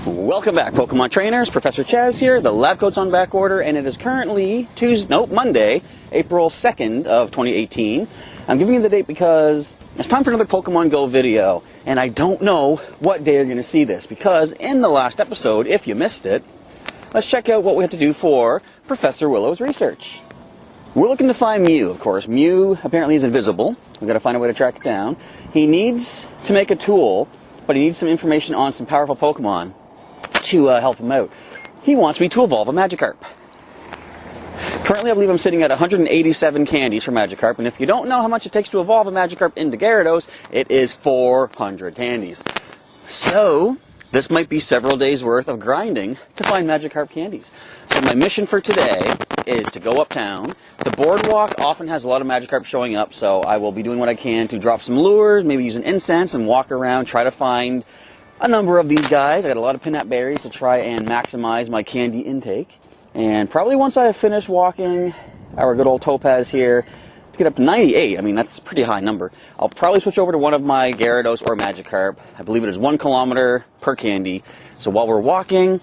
Welcome back, Pokemon Trainers. Professor Chaz here. The lab coat's on back order, and it is currently Monday, April 2nd of 2018. I'm giving you the date because it's time for another Pokemon GO video, and I don't know what day you're going to see this, because in the last episode, if you missed it, let's check out what we have to do for Professor Willow's research. We're looking to find Mew, of course. Mew apparently is invisible. We've got to find a way to track it down. He needs to make a tool, but he needs some information on some powerful Pokemon to help him out. He wants me to evolve a Magikarp. Currently, I believe I'm sitting at 187 candies for Magikarp, and if you don't know how much it takes to evolve a Magikarp into Gyarados, it is 400 candies. So, this might be several days worth of grinding to find Magikarp candies. So my mission for today is to go uptown. The boardwalk often has a lot of Magikarp showing up, so I will be doing what I can to drop some lures, maybe use an incense and walk around, try to find a number of these guys. I got a lot of pinnat berries to try and maximize my candy intake. And probably once I have finished walking our good old Topaz here, to get up to 98, I mean, that's a pretty high number, I'll probably switch over to one of my Gyarados or Magikarp. I believe it is 1 kilometer per candy. So while we're walking,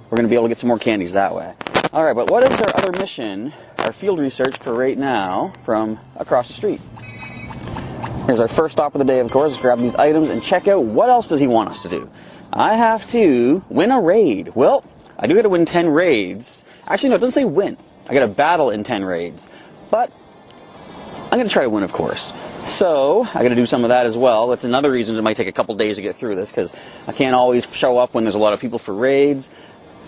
we're going to be able to get some more candies that way. Alright, but what is our other mission, our field research for right now, from across the street? Here's our first stop of the day, of course. Let's grab these items and check out what else does he want us to do. I have to win a raid. Well, I do got to win 10 raids. Actually, no, it doesn't say win. I got to battle in 10 raids. But I'm going to try to win, of course. So I got to do some of that as well. That's another reason it might take a couple days to get through this, because I can't always show up when there's a lot of people for raids.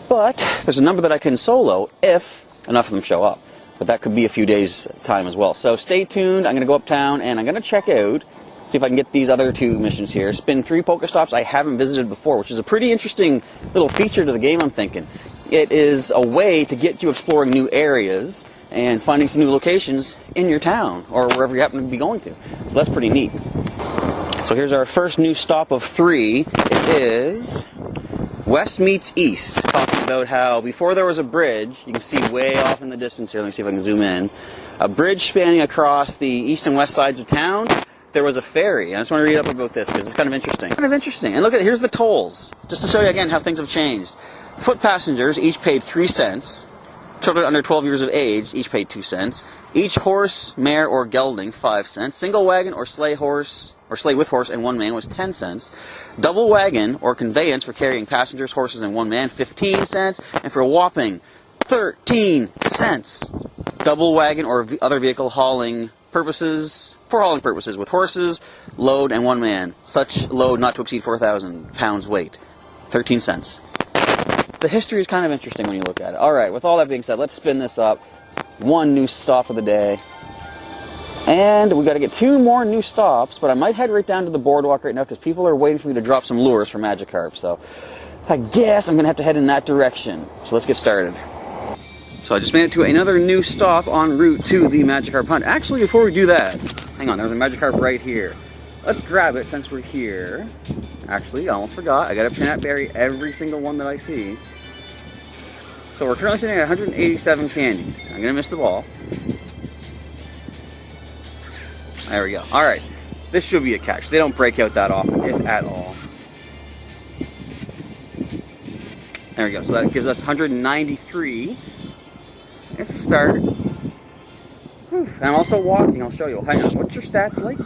But there's a number that I can solo if enough of them show up. But that could be a few days' time as well. So stay tuned. I'm going to go uptown and I'm going to check out, see if I can get these other 2 missions here. Spin 3 Pokestops I haven't visited before, which is a pretty interesting little feature to the game, I'm thinking. It is a way to get you exploring new areas and finding some new locations in your town or wherever you happen to be going to. So that's pretty neat. So here's our first new stop of 3. It is West meets East, talking about how before there was a bridge, you can see way off in the distance here, let me see if I can zoom in, a bridge spanning across the east and west sides of town. There was a ferry. I just want to read up about this because it's kind of interesting. And look at, here's the tolls, just to show you again how things have changed. Foot passengers each paid 3 cents. Children under 12 years of age each paid 2 cents. Each horse, mare, or gelding, 5 cents. Single wagon or sleigh with horse and 1 man was 10 cents. Double wagon or conveyance for carrying passengers, horses, and 1 man, 15 cents. And for a whopping 13 cents. Double wagon or other vehicle for hauling purposes with horses, load, and 1 man. Such load not to exceed 4,000 pounds weight. 13 cents. The history is kind of interesting when you look at it. Alright, with all that being said, let's spin this up. 1 new stop of the day. And we got to get 2 more new stops, but I might head right down to the boardwalk right now because people are waiting for me to drop some lures for Magikarp. So I guess I'm going to have to head in that direction. So let's get started. So I just made it to another new stop en route to the Magikarp hunt. Actually, before we do that, hang on, there's a Magikarp right here. Let's grab it since we're here. Actually, I almost forgot. I got to pinnat berry every single one that I see. So we're currently sitting at 187 candies. I'm going to miss the ball. There we go. Alright. This should be a catch. They don't break out that often, if at all. There we go. So that gives us 193. It's a start. Whew. I'm also walking. I'll show you. Hang on. What's your stats like?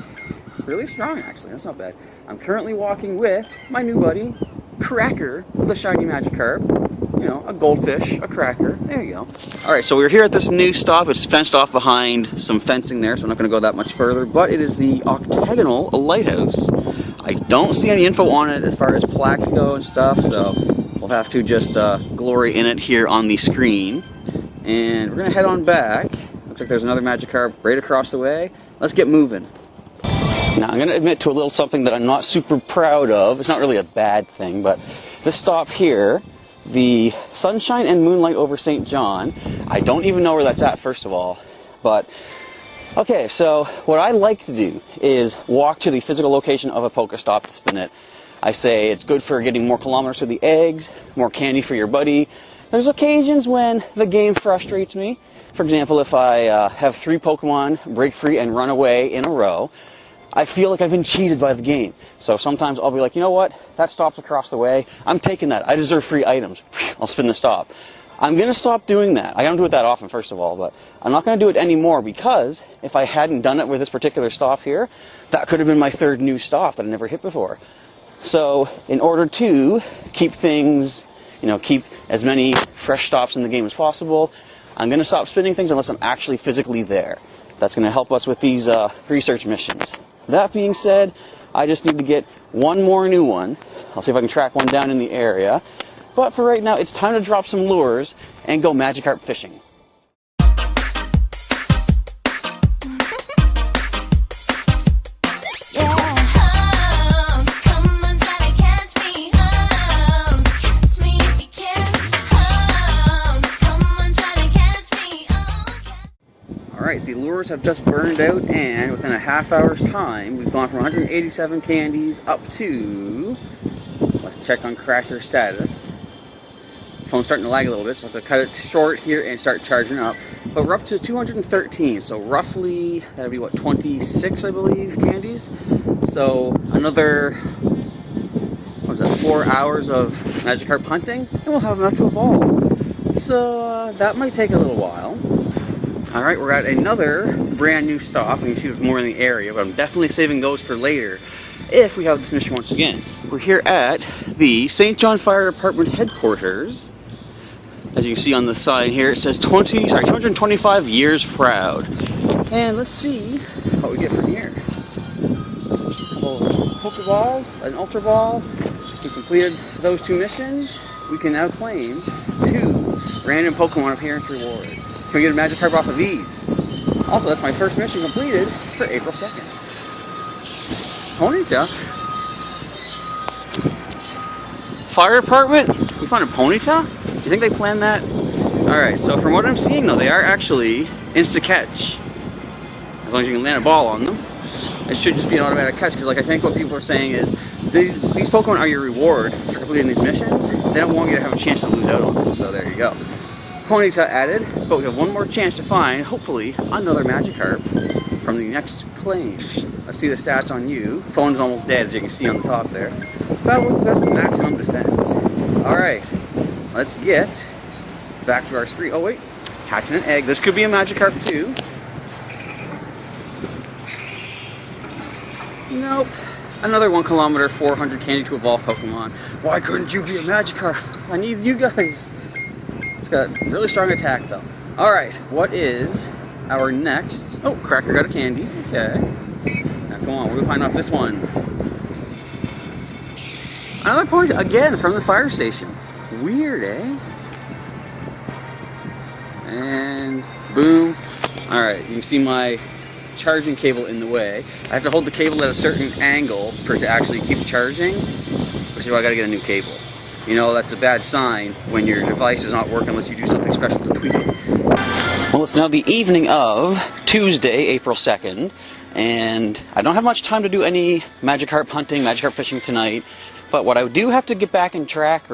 Really strong, actually. That's not bad. I'm currently walking with my new buddy, Cracker, the shiny Magikarp. You know, a goldfish, a cracker. There you go. Alright, so we're here at this new stop. It's fenced off behind some fencing there, so I'm not going to go that much further. But it is the Octagonal Lighthouse. I don't see any info on it as far as plaques go and stuff, so we'll have to just glory in it here on the screen. And we're going to head on back. Looks like there's another Magikarp right across the way. Let's get moving. Now, I'm going to admit to a little something that I'm not super proud of. It's not really a bad thing, but this stop here, the Sunshine and Moonlight over St. John, I don't even know where that's at, first of all. But, okay, so what I like to do is walk to the physical location of a Pokestop to spin it. I say it's good for getting more kilometers to the eggs, more candy for your buddy. There's occasions when the game frustrates me. For example, if I have 3 Pokemon break free and run away in a row, I feel like I've been cheated by the game. So sometimes I'll be like, you know what? That stop's across the way. I'm taking that. I deserve free items. I'll spin the stop. I'm going to stop doing that. I don't do it that often, first of all, but I'm not going to do it anymore because if I hadn't done it with this particular stop here, that could have been my third new stop that I never hit before. So in order to keep things, keep as many fresh stops in the game as possible, I'm going to stop spinning things unless I'm actually physically there. That's going to help us with these research missions. That being said, I just need to get one more new one. I'll see if I can track one down in the area. But for right now, it's time to drop some lures and go Magikarp fishing. Alright, the lures have just burned out, and within a half hour's time, we've gone from 187 candies up to, let's check on cracker status. Phone's starting to lag a little bit, so I have to cut it short here and start charging up. But we're up to 213, so roughly, that'd be what, 26, I believe, candies? So another, 4 hours of Magikarp hunting, and we'll have enough to evolve. So that might take a little while. Alright, we're at another brand new stop. You can see there's more in the area, but I'm definitely saving those for later if we have this mission once again. We're here at the St. John Fire Department headquarters. As you can see on the side here, it says 225 years proud. And let's see what we get from here. A couple Pokeballs, an Ultra Ball. We completed those 2 missions. We can now claim 2 random Pokemon appearance rewards. Can we get a Magikarp off of these? Also, that's my first mission completed for April 2nd. Ponyta. Fire department? We found a Ponyta? Do you think they planned that? Alright, so from what I'm seeing though, they are actually insta-catch. As long as you can land a ball on them. It should just be an automatic catch, because I think what people are saying is these Pokemon are your reward for completing these missions. They don't want you to have a chance to lose out on them, so there you go. Ponyta added, but we have one more chance to find, hopefully, another Magikarp from the next claim. Let's see the stats on you. Phone's almost dead, as you can see on the top there. But with maximum defense. Alright, let's get back to our screen. Oh wait, hatching an egg. This could be a Magikarp too. Nope. Another 1 kilometer, 400 candy to evolve Pokemon. Why couldn't you be a Magikarp? I need you guys. It's got really strong attack though. Alright, what is our next? Oh, Cracker got a candy. Okay. Now come on, what do we find off this one? Another point again from the fire station. Weird, eh? And boom. Alright, you can see my charging cable in the way. I have to hold the cable at a certain angle for it to actually keep charging, which is why I gotta get a new cable. You know, that's a bad sign when your device is not working unless you do something special to tweak it. Well, it's now the evening of Tuesday, April 2nd, and I don't have much time to do any Magikarp hunting, Magikarp fishing tonight, but what I do have to get back on track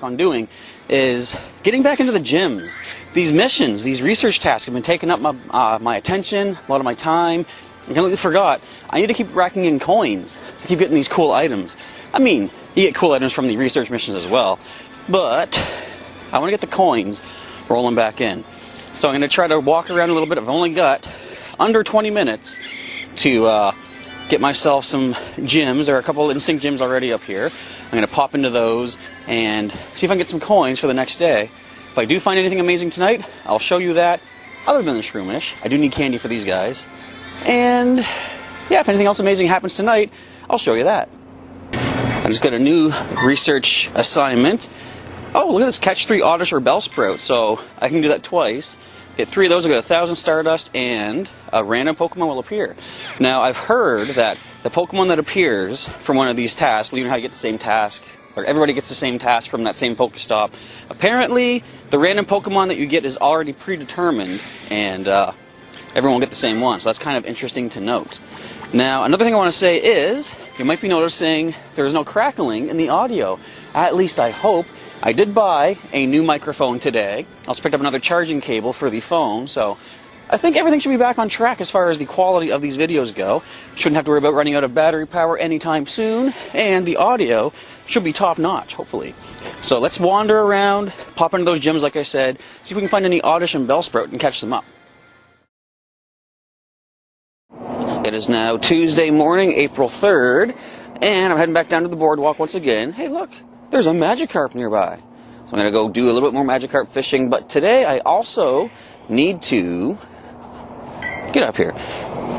on doing is getting back into the gyms. These missions, these research tasks have been taking up my attention, a lot of my time. I completely forgot. I need to keep racking in coins to keep getting these cool items. I mean, you get cool items from the research missions as well, but I want to get the coins rolling back in. So I'm going to try to walk around a little bit. I've only got under 20 minutes to get myself some gyms. There are a couple of instinct gyms already up here. I'm going to pop into those and see if I can get some coins for the next day. If I do find anything amazing tonight, I'll show you that. Other than the Shroomish, I do need candy for these guys. And yeah, if anything else amazing happens tonight, I'll show you that. I just got a new research assignment. Oh, look at this, catch 3 Oddish or Bellsprout. So I can do that twice. Get 3 of those, I get 1,000 Stardust, and a random Pokemon will appear. Now, I've heard that the Pokemon that appears from one of these tasks, you know how you get the same task, or everybody gets the same task from that same Pokestop. Apparently, the random Pokemon that you get is already predetermined, and everyone will get the same one. So that's kind of interesting to note. Now, another thing I want to say is, you might be noticing there is no crackling in the audio. At least I hope. I did buy a new microphone today. I also picked up another charging cable for the phone, so I think everything should be back on track as far as the quality of these videos go. Shouldn't have to worry about running out of battery power anytime soon, and the audio should be top-notch, hopefully. So let's wander around, pop into those gyms like I said, see if we can find any Oddish and Bellsprout and catch them up. It is now Tuesday morning, April 3rd, and I'm heading back down to the boardwalk once again. Hey look, there's a Magikarp nearby. So I'm going to go do a little bit more Magikarp fishing, but today I also need to get up here,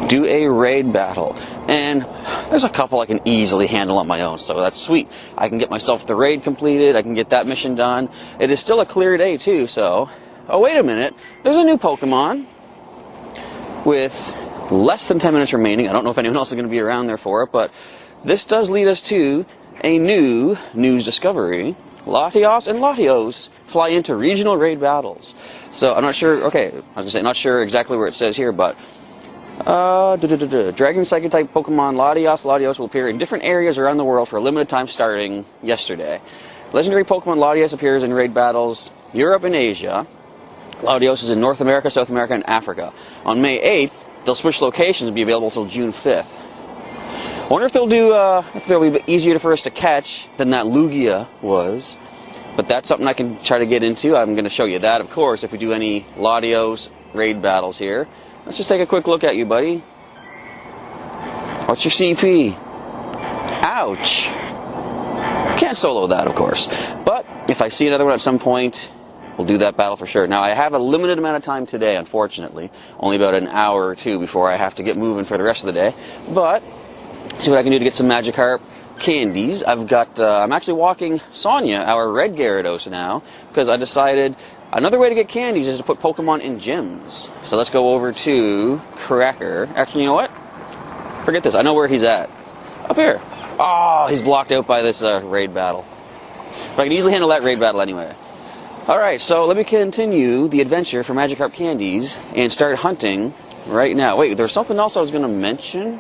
do a raid battle, and there's a couple I can easily handle on my own, so that's sweet. I can get myself the raid completed, I can get that mission done. It is still a clear day too, so, oh wait a minute, there's a new Pokemon with less than 10 minutes remaining. I don't know if anyone else is going to be around there for it, but this does lead us to a new news discovery. Latios and Latios fly into regional raid battles. So I'm not sure, okay, I was going to say, not sure exactly where it says here, but Dragon Psychic type Pokemon Latios will appear in different areas around the world for a limited time starting yesterday. Legendary Pokemon Latios appears in raid battles Europe and Asia. Latios is in North America, South America, and Africa. On May 8th, they'll switch locations and be available until June 5th. I wonder if they'll be a bit easier for us to catch than that Lugia was. But that's something I can try to get into. I'm going to show you that, of course, if we do any Latios raid battles here. Let's just take a quick look at you, buddy. What's your CP? Ouch. Can't solo that, of course. But if I see another one at some point, we'll do that battle for sure. Now, I have a limited amount of time today, unfortunately. Only about an hour or two before I have to get moving for the rest of the day. But see what I can do to get some Magikarp candies. I'm actually walking Sonia, our red Gyarados now, because I decided another way to get candies is to put Pokemon in gyms. So let's go over to Cracker. Actually, you know what? Forget this. I know where he's at. Up here. Oh, he's blocked out by this raid battle. But I can easily handle that raid battle anyway. Alright, so let me continue the adventure for Magikarp candies and start hunting right now. Wait, there's something else I was going to mention.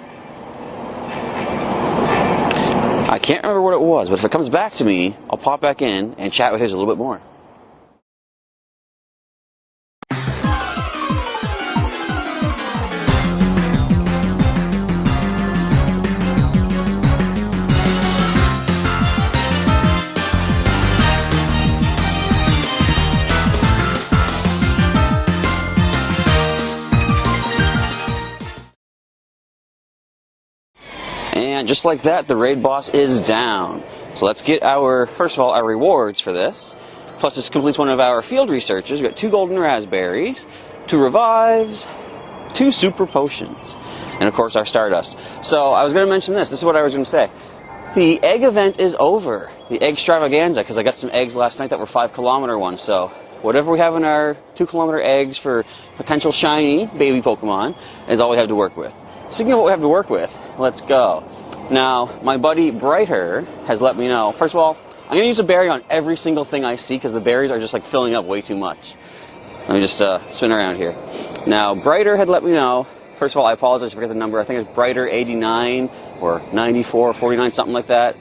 I can't remember what it was, but if it comes back to me, I'll pop back in and chat with you a little bit more. And just like that, the raid boss is down. So let's get first of all, our rewards for this. Plus this completes one of our field researches. We've got 2 golden raspberries, 2 revives, 2 super potions, and of course our Stardust. So I was going to mention this. This is what I was going to say. The egg event is over. The egg extravaganza, because I got some eggs last night that were 5-kilometer ones. So whatever we have in our 2-kilometer eggs for potential shiny baby Pokemon is all we have to work with. Speaking of what we have to work with, let's go. Now, my buddy Brighter has let me know. First of all, I'm going to use a berry on every single thing I see because the berries are just like filling up way too much. Let me just spin around here. Now, Brighter had let me know. First of all, I apologize, I forget the number. I think it's Brighter 89 or 94 or 49, something like that.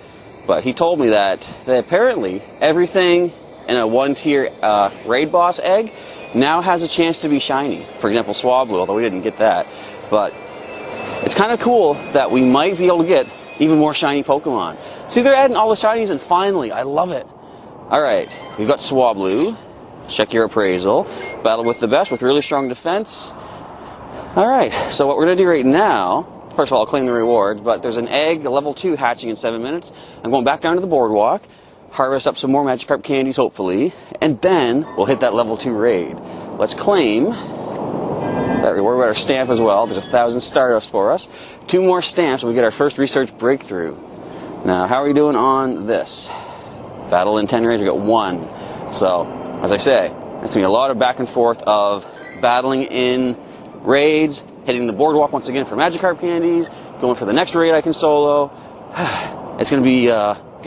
But he told me that apparently everything in a 1-tier raid boss egg now has a chance to be shiny. For example, Swablu, although we didn't get that. But it's kind of cool that we might be able to get even more shiny Pokemon. See, they're adding all the shinies, and finally, I love it. Alright, we've got Swablu. Check your appraisal. Battle with the best with really strong defense. Alright, so what we're going to do right now, first of all, I'll claim the rewards, but there's an egg, level 2, hatching in 7 minutes. I'm going back down to the boardwalk, harvest up some more Magikarp candies, hopefully, and then we'll hit that level 2 raid. Let's claim that reward with our stamp as well. There's 1,000 Stardust for us. 2 more stamps and we get our first research breakthrough. Now, how are we doing on this? Battle in 10 range, we got 1. So, as I say, it's going to be a lot of back and forth of battling in raids, hitting the boardwalk once again for Magikarp candies, going for the next raid I can solo. It's going to be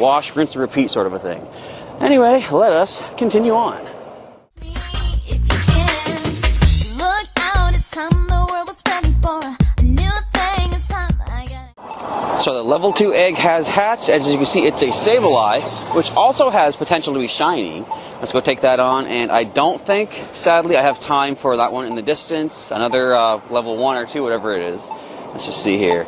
wash, rinse, and repeat sort of a thing. Anyway, let us continue on. So the level 2 egg has hatched. As you can see, it's a Sableye, which also has potential to be shiny. Let's go take that on, and I don't think, sadly, I have time for that one in the distance. Another level 1 or 2, whatever it is. Let's just see here.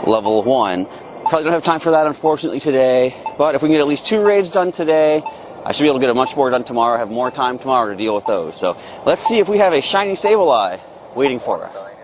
Level 1. Probably don't have time for that, unfortunately, today. But if we can get at least 2 raids done today, I should be able to get much more done tomorrow. I have more time tomorrow to deal with those. So let's see if we have a shiny Sableye waiting for us.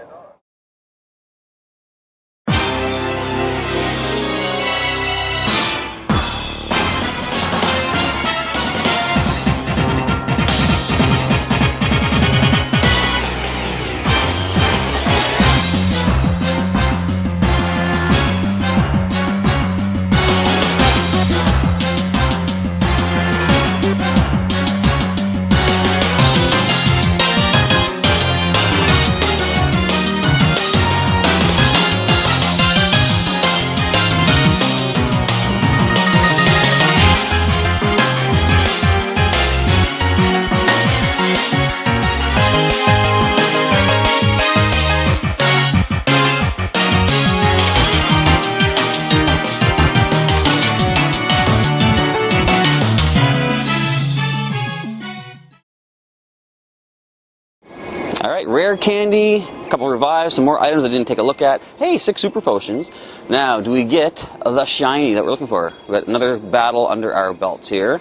Alright, rare candy, a couple revives, some more items I didn't take a look at. Hey, 6 super potions. Now, do we get the shiny that we're looking for? We've got another battle under our belts here.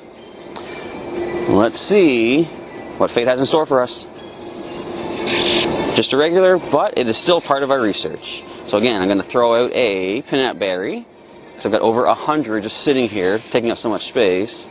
Let's see what fate has in store for us. Just a regular, but it is still part of our research. So again, I'm going to throw out a Pinap Berry, because I've got over 100 just sitting here, taking up so much space.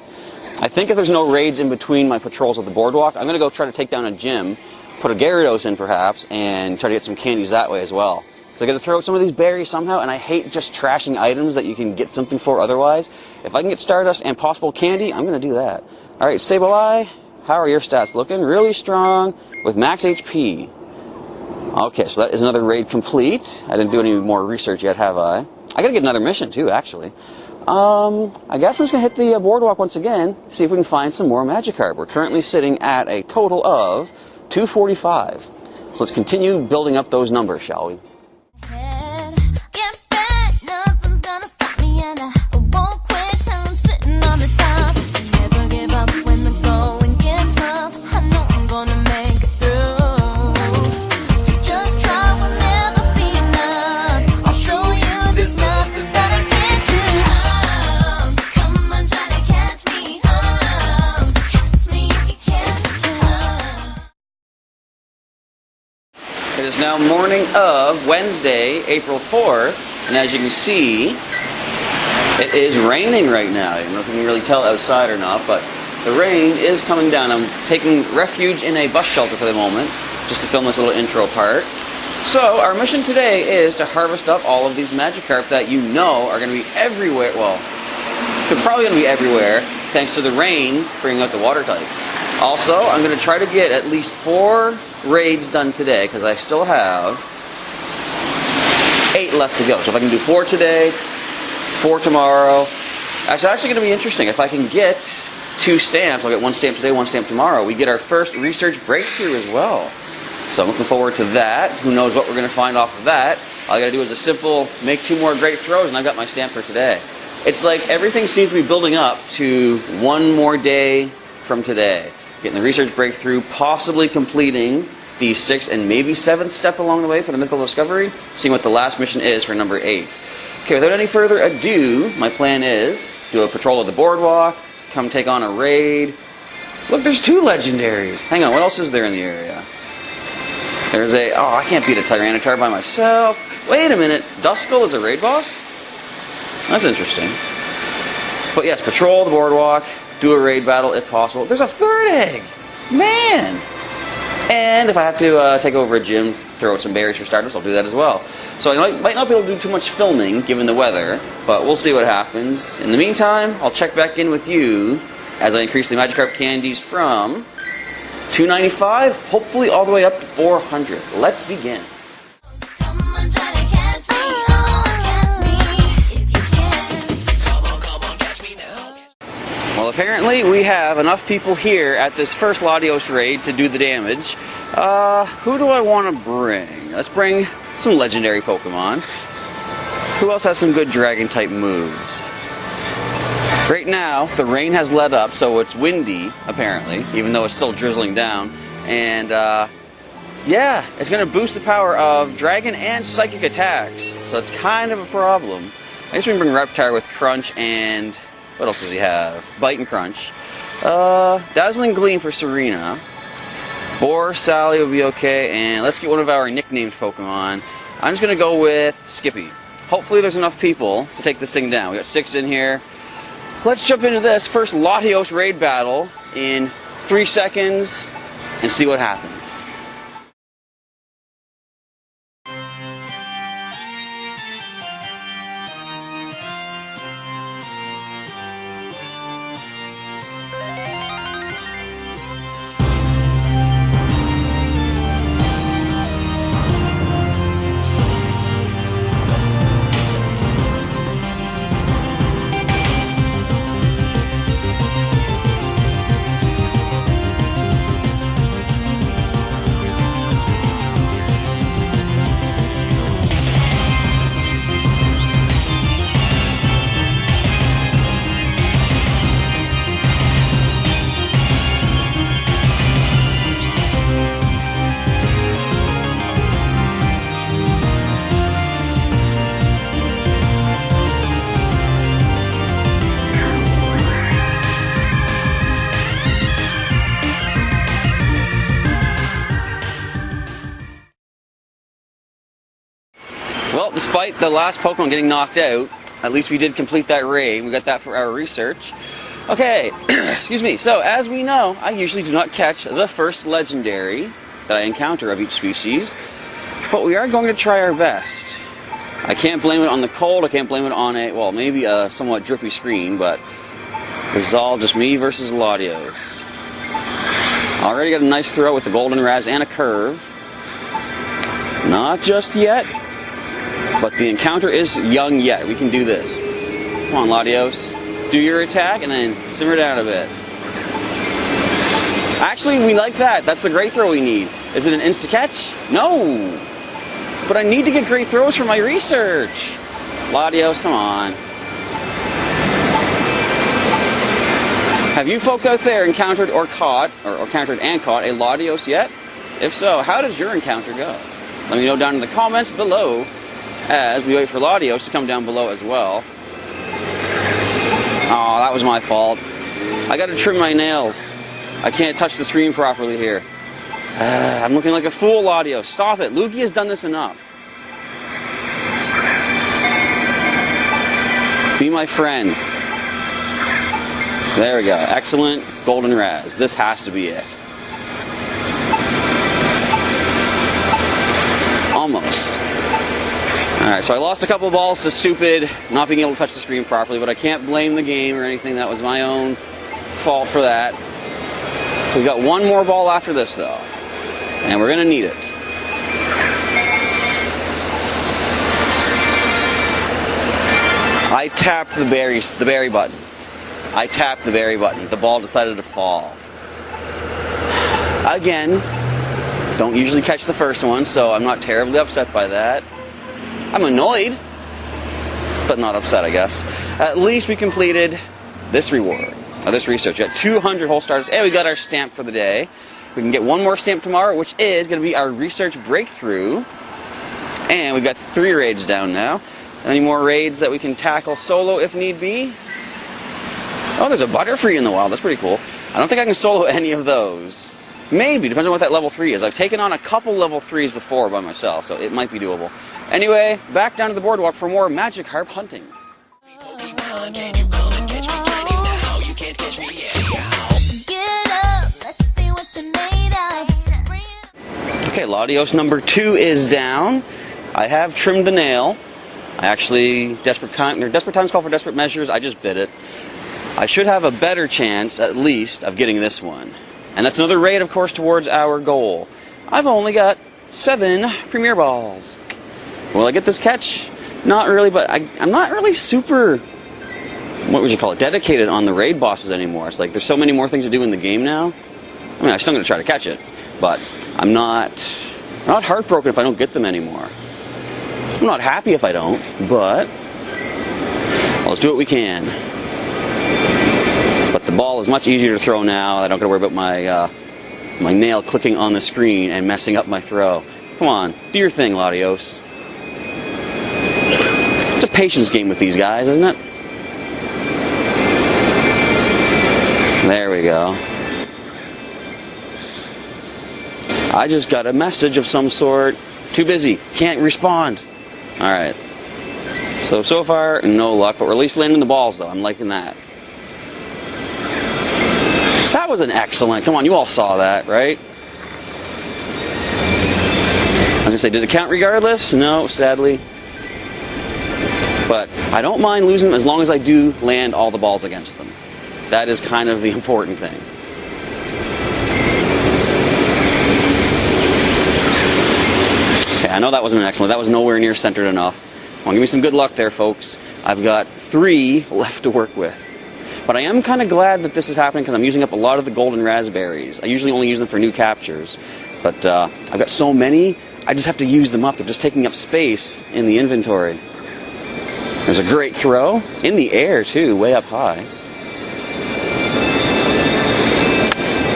I think if there's no raids in between my patrols of the boardwalk, I'm going to go try to take down a gym, put a Gyarados in perhaps, and try to get some candies that way as well. So I got to throw out some of these berries somehow, and I hate just trashing items that you can get something for otherwise. If I can get Stardust and possible candy, I'm going to do that. Alright, Sableye, how are your stats looking? Really strong, with max HP. Okay, so that is another raid complete. I didn't do any more research yet, have I? I got to get another mission too, actually. I guess I'm just going to hit the boardwalk once again, see if we can find some more Magikarp. We're currently sitting at a total of 245. So let's continue building up those numbers, shall we? It is now morning of Wednesday, April 4th, and as you can see, it is raining right now. I don't know if you can really tell outside or not, but the rain is coming down. I'm taking refuge in a bus shelter for the moment, just to film this little intro part. So, our mission today is to harvest up all of these Magikarp that you know are going to be everywhere. Well, they're probably going to be everywhere, thanks to the rain bringing out the water types. Also, I'm going to try to get at least 4 raids done today, because I still have 8 left to go. So if I can do 4 today, 4 tomorrow. Actually, it's actually going to be interesting. If I can get 2 stamps, I'll get 1 stamp today, 1 stamp tomorrow. We get our first research breakthrough as well. So I'm looking forward to that. Who knows what we're going to find off of that. All I got to do is a simple make 2 more great throws, and I've got my stamp for today. It's like everything seems to be building up to 1 more day from today. Getting the research breakthrough, possibly completing the 6th and maybe 7th step along the way for the mythical discovery, seeing what the last mission is for number 8. Okay, without any further ado, my plan is do a patrol of the boardwalk, come take on a raid. Look, there's 2 legendaries. Hang on, what else is there in the area? There's a, oh, I can't beat a Tyranitar by myself. Wait a minute, Duskull is a raid boss? That's interesting. But yes, patrol the boardwalk, do a raid battle if possible. There's a 3rd egg! Man! And if I have to take over a gym, throw out some berries for starters, I'll do that as well. So I might not be able to do too much filming given the weather, but we'll see what happens. In the meantime, I'll check back in with you as I increase the Magikarp candies from 295, hopefully all the way up to 400. Let's begin. Well, apparently we have enough people here at this first Latios raid to do the damage. Who do I want to bring? Let's bring some legendary Pokemon. Who else has some good dragon-type moves? Right now, the rain has let up, so it's windy, apparently, even though it's still drizzling down. And, yeah, it's going to boost the power of dragon and psychic attacks. So it's kind of a problem. I guess we can bring Reptar with Crunch and... what else does he have? Bite and Crunch. Dazzling Gleam for Serena. Boar, Sally will be okay. And let's get one of our nicknamed Pokemon. I'm just going to go with Skippy. Hopefully there's enough people to take this thing down. We got 6 in here. Let's jump into this first Latios raid battle in 3 seconds and see what happens. Well, despite the last Pokemon getting knocked out, at least we did complete that raid. We got that for our research. Okay, excuse me. So, as we know, I usually do not catch the first legendary that I encounter of each species, but we are going to try our best. I can't blame it on the cold, I can't blame it on a, well, maybe a somewhat drippy screen, but this is all just me versus Latios. Already got a nice throw with the Golden Raz and a curve. Not just yet. But the encounter is young yet. We can do this. Come on, Latios. Do your attack and then simmer down a bit. Actually, we like that. That's the great throw we need. Is it an insta-catch? No. But I need to get great throws for my research. Latios, come on. Have you folks out there encountered or caught, or encountered and caught a Latios yet? If so, how does your encounter go? Let me know down in the comments below, as we wait for Latios to come down below as well. Oh, that was my fault. I gotta trim my nails. I can't touch the screen properly here. I'm looking like a fool, Latios. Stop it. Lugia has done this enough. Be my friend. There we go. Excellent. Golden Raz. This has to be it. Almost. Alright, so I lost a couple of balls to stupid not being able to touch the screen properly, but I can't blame the game or anything. That was my own fault for that. We've got one more ball after this, though, and we're going to need it. I tapped the berry button. I tapped the berry button. The ball decided to fall. Again, don't usually catch the first one, so I'm not terribly upset by that. I'm annoyed, but not upset, I guess. At least we completed this reward, this research. We got 200 whole starters, and we got our stamp for the day. We can get one more stamp tomorrow, which is going to be our research breakthrough. And we've got 3 raids down now. Any more raids that we can tackle solo if need be? Oh, there's a Butterfree in the wild. That's pretty cool. I don't think I can solo any of those. Maybe, depends on what that level 3 is. I've taken on a couple level 3s before by myself, so it might be doable. Anyway, back down to the boardwalk for more Magikarp hunting. Okay, Latios number 2 is down. I have trimmed the nail. I actually, desperate times call for desperate measures. I just bit it. I should have a better chance, at least, of getting this one. And that's another raid, of course, towards our goal. I've only got 7 Premier Balls. Will I get this catch? Not really, but I'm not really super, what would you call it, dedicated on the raid bosses anymore. It's like there's so many more things to do in the game now. I mean, I'm still going to try to catch it, but I'm not heartbroken if I don't get them anymore. I'm not happy if I don't, but let's do what we can. But the ball is much easier to throw now. I don't got to worry about my nail clicking on the screen and messing up my throw. Come on, do your thing, Latios. It's a patience game with these guys, isn't it? There we go. I just got a message of some sort. Too busy. Can't respond. Alright. So far, no luck, but we're at least landing the balls, though. I'm liking that. That was an excellent. Come on, you all saw that, right? I was going to say, did it count regardless? No, sadly. But I don't mind losing them as long as I do land all the balls against them. That is kind of the important thing. Okay, I know that wasn't an excellent. That was nowhere near centered enough. Well, give me some good luck there, folks. I've got 3 left to work with. But I am kind of glad that this is happening because I'm using up a lot of the golden raspberries. I usually only use them for new captures. But I've got so many, I just have to use them up. They're just taking up space in the inventory. There's a great throw. In the air, too, way up high.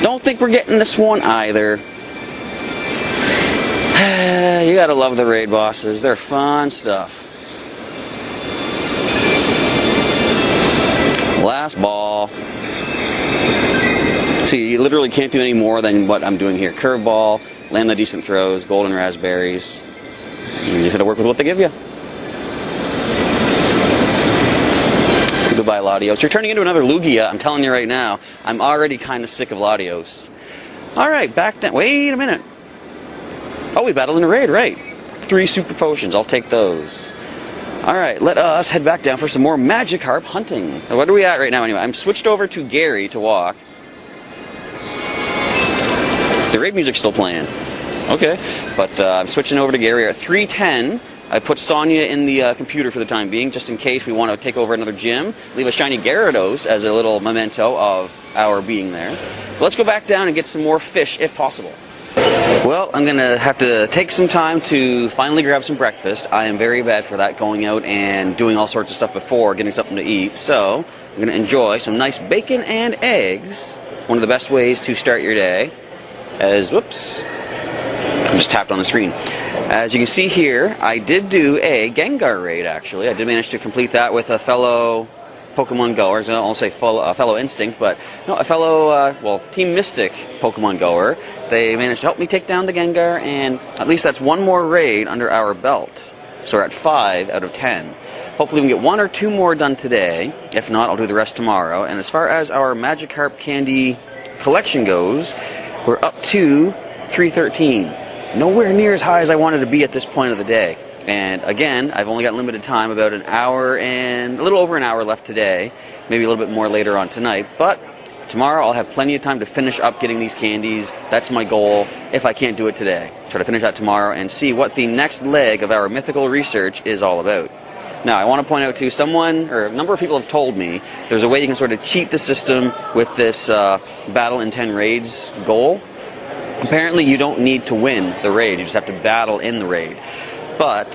Don't think we're getting this one either. You gotta love the raid bosses. They're fun stuff. Last ball. See, you literally can't do any more than what I'm doing here. Curveball, land the decent throws, golden raspberries. You just gotta work with what they give you. Goodbye, Latios. You're turning into another Lugia, I'm telling you right now. I'm already kind of sick of Latios. Alright, back down. Wait a minute. Oh, we battled in a raid, right. 3 super potions, I'll take those. Alright, let us head back down for some more Magikarp hunting. What are we at right now anyway? I'm switched over to Gary to walk. The raid music's still playing. Okay, but I'm switching over to Gary at 310. I put Sonya in the computer for the time being, just in case we want to take over another gym. Leave a shiny Gyarados as a little memento of our being there. But let's go back down and get some more fish, if possible. Well, I'm going to have to take some time to finally grab some breakfast. I am very bad for that, going out and doing all sorts of stuff before getting something to eat. So, I'm going to enjoy some nice bacon and eggs. One of the best ways to start your day. Whoops, I just tapped on the screen. As you can see here, I did do a Gengar raid, actually. I did manage to complete that with a fellow Pokemon goer. I'll say fellow Instinct, but no, a fellow, Team Mystic Pokemon goer. They managed to help me take down the Gengar, and at least that's one more raid under our belt. So we're at 5 out of 10. Hopefully we can get 1 or 2 more done today. If not, I'll do the rest tomorrow. And as far as our Magikarp candy collection goes, we're up to 313. Nowhere near as high as I wanted to be at this point of the day. And again, I've only got limited time, about an hour and a little over an hour left today. Maybe a little bit more later on tonight. But tomorrow I'll have plenty of time to finish up getting these candies. That's my goal, if I can't do it today. Try to finish that tomorrow and see what the next leg of our mythical research is all about. Now, I want to point out too, a number of people have told me there's a way you can sort of cheat the system with this battle in 10 raids goal. Apparently you don't need to win the raid, you just have to battle in the raid. But,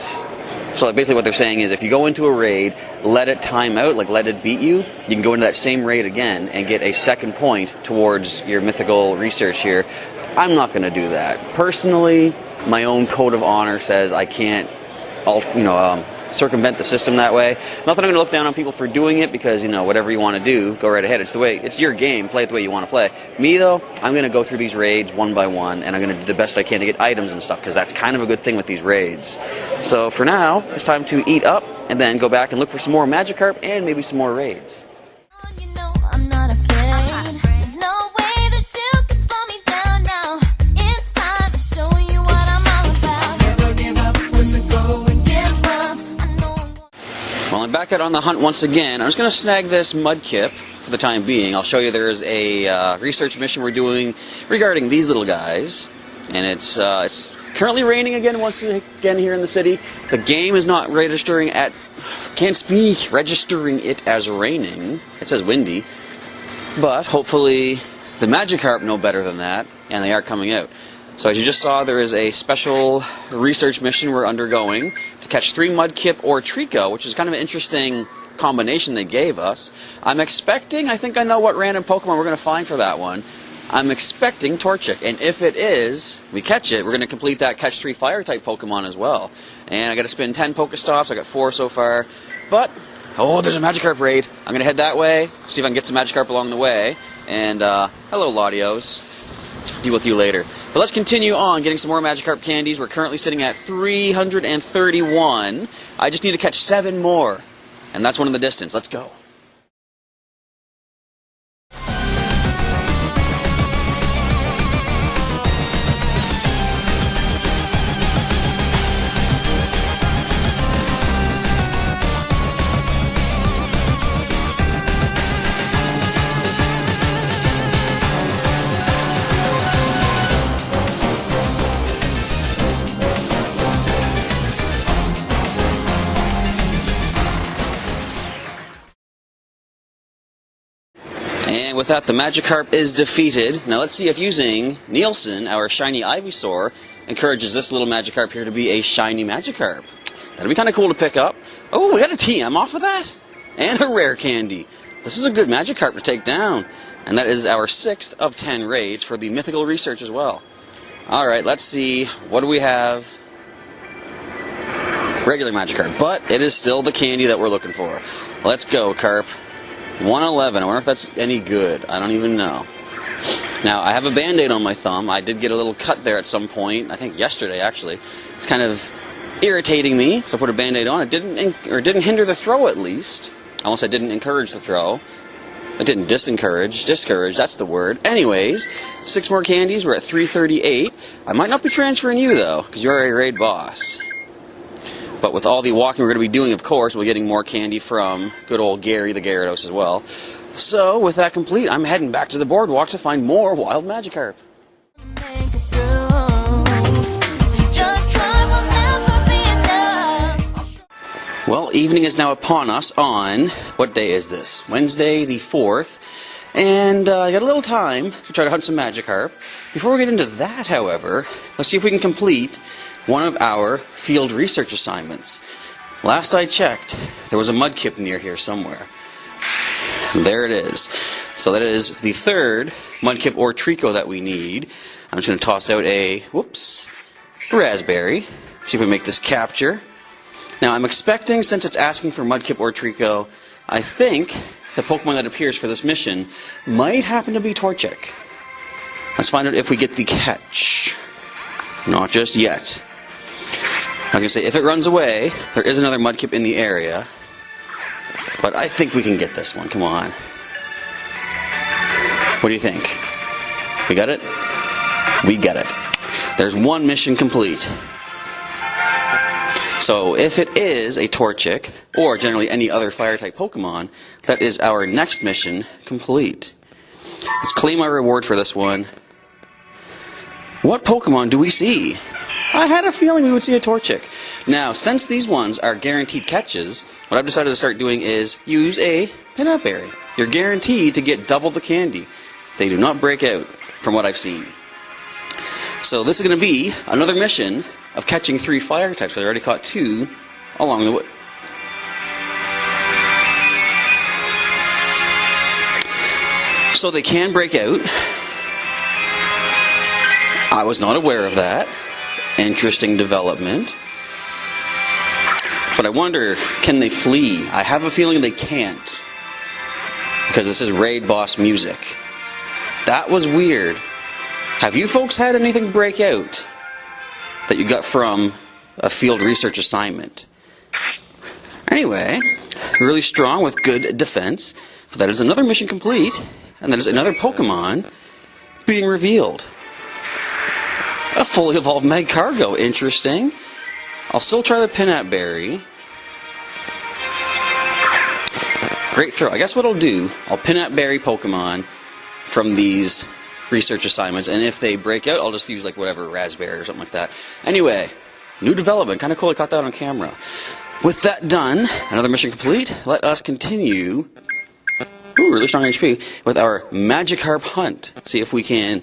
so basically what they're saying is if you go into a raid, let it time out, like let it beat you, you can go into that same raid again and get a second point towards your mythical research here. I'm not going to do that. Personally, my own code of honor says I can't, circumvent the system that way. Not that I'm going to look down on people for doing it, because, whatever you want to do, go right ahead. It's your game. Play it the way you want to play. Me, though, I'm going to go through these raids one by one, and I'm going to do the best I can to get items and stuff, because that's kind of a good thing with these raids. So for now, it's time to eat up, and then go back and look for some more Magikarp and maybe some more raids. Well, I'm back out on the hunt once again. I'm just going to snag this Mudkip for the time being. I'll show you there's a research mission we're doing regarding these little guys. And it's currently raining again once again here in the city. The game is not registering registering it as raining. It says windy. But hopefully the Magikarp know better than that, and they are coming out. So as you just saw, there is a special research mission we're undergoing to catch 3 Mudkip or Trico, which is kind of an interesting combination they gave us. I'm expecting, I think I know what random Pokemon we're going to find for that one. I'm expecting Torchic, and if it is, we catch it, we're going to complete that catch 3 Fire-type Pokemon as well. And I got to spin 10 Pokestops, I got 4 so far, but, oh, there's a Magikarp raid. I'm going to head that way, see if I can get some Magikarp along the way, and, hello Latios. Deal with you later. But let's continue on getting some more Magikarp candies. We're currently sitting at 331. I just need to catch 7 more. And that's one in the distance. Let's go. And with that, the Magikarp is defeated. Now let's see if using Nielsen, our shiny Ivysaur, encourages this little Magikarp here to be a shiny Magikarp. That'd be kind of cool to pick up. Oh, we got a TM off of that! And a rare candy. This is a good Magikarp to take down. And that is our 6th of 10 raids for the mythical research as well. Alright, let's see. What do we have? Regular Magikarp, but it is still the candy that we're looking for. Let's go, Carp. 111. I wonder if that's any good. I don't even know. Now, I have a Band-Aid on my thumb. I did get a little cut there at some point. I think yesterday, actually. It's kind of irritating me, so I put a Band-Aid on. It didn't hinder the throw, at least. I almost said didn't encourage the throw. It didn't discourage. Discourage, that's the word. Anyways, 6 more candies. We're at 338. I might not be transferring you, though, because you're a raid boss. But with all the walking we're going to be doing, of course, we're getting more candy from good old Gary the Gyarados as well. So, with that complete, I'm heading back to the boardwalk to find more wild Magikarp. Well, evening is now upon us on, what day is this? Wednesday the 4th. And I got a little time to try to hunt some Magikarp. Before we get into that, however, let's see if we can complete one of our field research assignments. Last I checked, there was a Mudkip near here somewhere. And there it is. So that is the 3rd Mudkip or Trico that we need. I'm just going to toss out a, raspberry. See if we make this capture. Now I'm expecting, since it's asking for Mudkip or Trico, I think the Pokemon that appears for this mission might happen to be Torchic. Let's find out if we get the catch. Not just yet. I was going to say, if it runs away, there is another Mudkip in the area. But I think we can get this one. Come on. What do you think? We got it? We got it. There's one mission complete. So if it is a Torchic, or generally any other Fire-type Pokemon, that is our next mission complete. Let's claim our reward for this one. What Pokemon do we see? I had a feeling we would see a Torchic. Now, since these ones are guaranteed catches, what I've decided to start doing is use a Peanut Berry. You're guaranteed to get double the candy. They do not break out, from what I've seen. So this is going to be another mission of catching 3 fire types. I already caught 2 along the way. So they can break out. I was not aware of that. Interesting development. But I wonder, can they flee? I have a feeling they can't. Because this is raid boss music. That was weird. Have you folks had anything break out that you got from a field research assignment? Anyway, really strong with good defense. But that is another mission complete. And that is another Pokemon being revealed. A fully evolved Magcargo. Interesting. I'll still try the Peanut Berry. Great throw. I guess what I'll do, I'll Peanut Berry Pokemon from these research assignments, and if they break out, I'll just use like whatever, Raspberry or something like that. Anyway, new development. Kind of cool I caught that on camera. With that done, another mission complete. Let us continue, really strong HP, with our Magikarp hunt. See if we can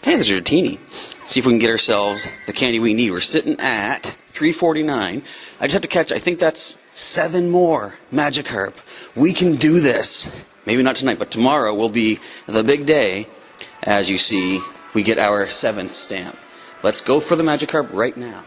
Hey, there's your teeny. See if we can get ourselves the candy we need. We're sitting at $3.49. I just have to catch, I think that's 7 more Magikarp. We can do this. Maybe not tonight, but tomorrow will be the big day. As you see, we get our 7th stamp. Let's go for the Magikarp right now.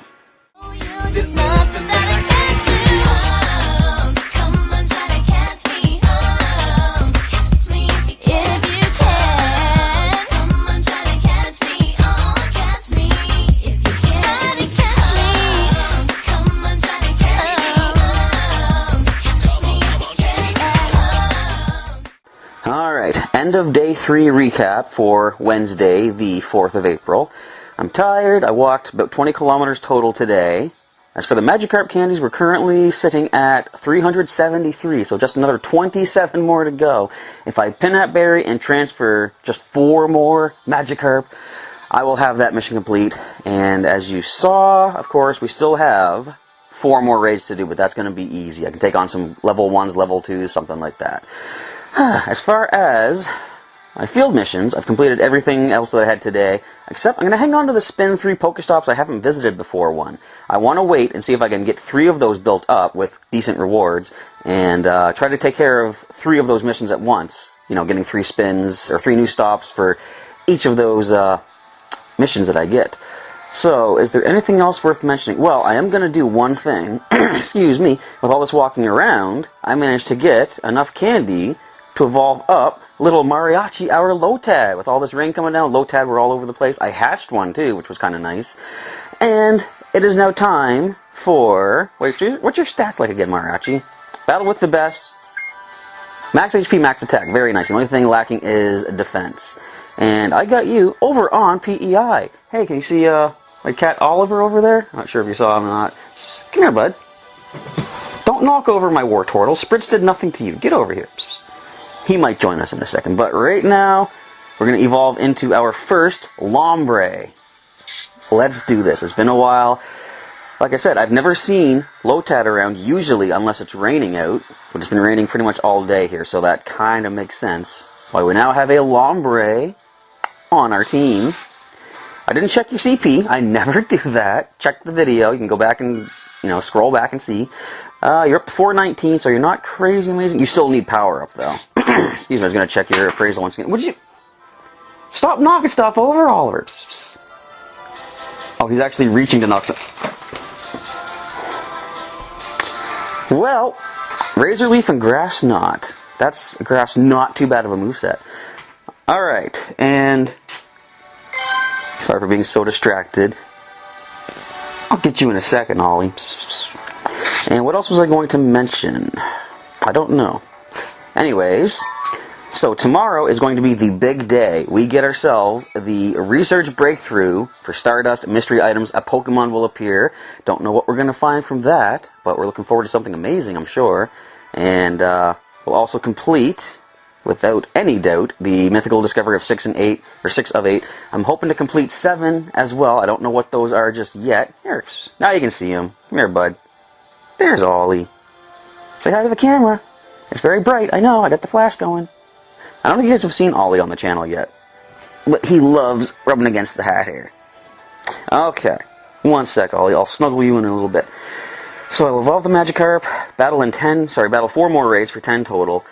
Alright, end of day 3 recap for Wednesday, the 4th of April. I'm tired. I walked about 20 kilometers total today. As for the Magikarp candies, we're currently sitting at 373, so just another 27 more to go. If I pin that berry and transfer just 4 more Magikarp, I will have that mission complete. And as you saw, of course, we still have 4 more raids to do, but that's going to be easy. I can take on some level 1s, level 2s, something like that. As far as my field missions, I've completed everything else that I had today, except I'm going to hang on to the Spin 3 Pokestops I haven't visited before one. I want to wait and see if I can get 3 of those built up with decent rewards, and try to take care of 3 of those missions at once. You know, getting 3 spins, or 3 new stops for each of those missions that I get. So, is there anything else worth mentioning? Well, I am going to do one thing. Excuse me. With all this walking around, I managed to get enough candy to evolve up little Mariachi, our Lotad. With all this rain coming down, Lotad were all over the place. I hatched one too, which was kind of nice. And it is now time for... what's your stats like again, Mariachi? Battle with the best. Max HP, max attack. Very nice. The only thing lacking is defense. And I got you over on PEI. Hey, can you see my cat Oliver over there? Not sure if you saw him or not. Come here, bud. Don't knock over my Wartortle. Spritz did nothing to you. Get over here. He might join us in a second, but right now, we're going to evolve into our first Lombre. Let's do this. It's been a while. Like I said, I've never seen Lotad around, usually, unless it's raining out. But it's been raining pretty much all day here, so that kind of makes sense. Why we now have a Lombre on our team. I didn't check your CP. I never do that. Check the video. You can go back and, scroll back and see. You're up to 419, so you're not crazy amazing. You still need power up, though. Excuse me, I was going to check your appraisal once again. Would you... Stop knocking stuff over, Oliver. Oh, he's actually reaching to knock some... Well, Razor Leaf and Grass Knot. That's Grass Knot, too bad of a moveset. Alright, and... Sorry for being so distracted. I'll get you in a second, Ollie. And what else was I going to mention? I don't know. Anyways, so tomorrow is going to be the big day. We get ourselves the research breakthrough for Stardust mystery items. A Pokemon will appear. Don't know what we're going to find from that, but we're looking forward to something amazing, I'm sure. And we'll also complete, without any doubt, the mythical discovery of 6 of 8. I'm hoping to complete 7 as well. I don't know what those are just yet. Here, now you can see them. Come here, bud. There's Ollie. Say hi to the camera. It's very bright. I know. I got the flash going. I don't think you guys have seen Ollie on the channel yet. But he loves rubbing against the hat here. Okay. One sec, Ollie. I'll snuggle you in a little bit. So I'll evolve the Magikarp. Battle 4 more raids for 10 total.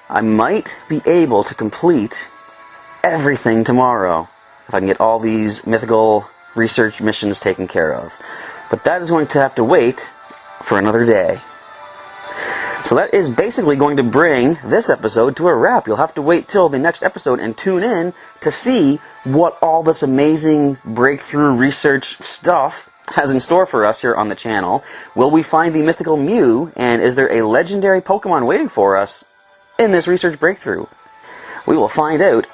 I might be able to complete everything tomorrow if I can get all these mythical research missions taken care of. But that is going to have to wait for another day. So that is basically going to bring this episode to a wrap. You'll have to wait till the next episode and tune in to see what all this amazing breakthrough research stuff has in store for us here on the channel. Will we find the mythical Mew, and is there a legendary Pokemon waiting for us in this research breakthrough? We will find out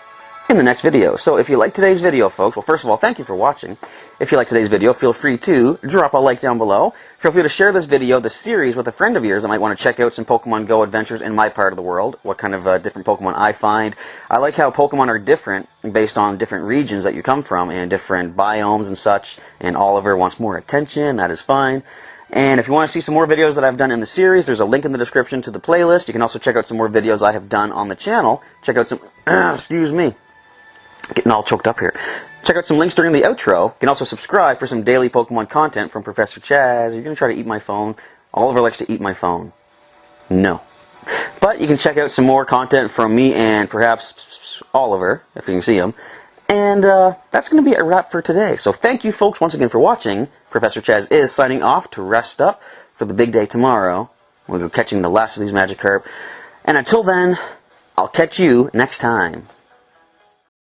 in the next video. So if you like today's video, folks, well, first of all, thank you for watching. If you like today's video, feel free to drop a like down below. Feel free to share this video, this series, with a friend of yours that might want to check out some Pokemon Go adventures in my part of the world, what kind of different Pokemon I find. I like how Pokemon are different based on different regions that you come from and different biomes and such, and Oliver wants more attention. That is fine. And if you want to see some more videos that I've done in the series, there's a link in the description to the playlist. You can also check out some more videos I have done on the channel. Check out some... excuse me. Getting all choked up here. Check out some links during the outro. You can also subscribe for some daily Pokemon content from Professor Chaz. You're going to try to eat my phone. Oliver likes to eat my phone. No. But you can check out some more content from me and perhaps Oliver, if you can see him. And that's going to be a wrap for today. So thank you folks once again for watching. Professor Chaz is signing off to rest up for the big day tomorrow. We'll go catching the last of these Magikarp. And until then, I'll catch you next time.